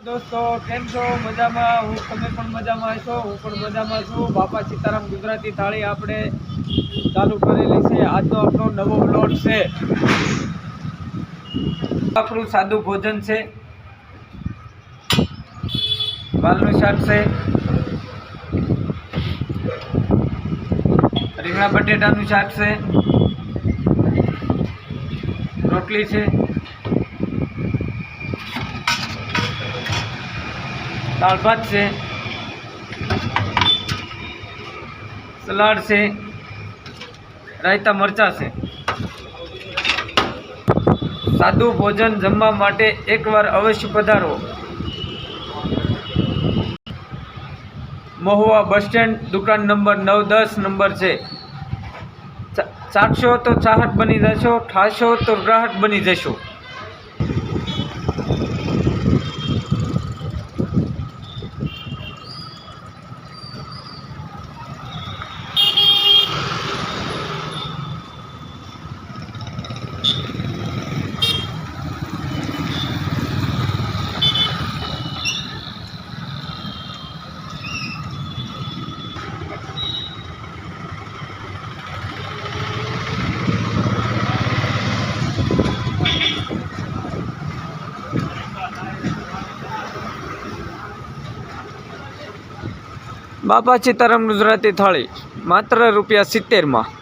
दोस्तों केम छो मजामां हूँ तमे पण मजामां हशो हूँ पण मजामां छुं। बापा सीताराम गुजराती थाળી આપણે ચાલુ કરેલી છે। આજનો આપણો નવો બ્લોગ છે। આપણું સાદું ભોજન છે। વાલનું શાક છે, રીંગણા બટેટાનું શાક છે, રોટલી છે, दाल भात से, सलाड से, रायता मरचा से। सादू भोजन जमवा माटे एक बार अवश्य पधारो। महुआ बस स्टेण्ड दुकान नंबर 9-10 नंबर से। चाखशो तो चाहत बनी जशो, खाशो तो ग्राहक बनी जशो। बापा सीताराम गुजराती थाળી માત્ર ₹70 માં।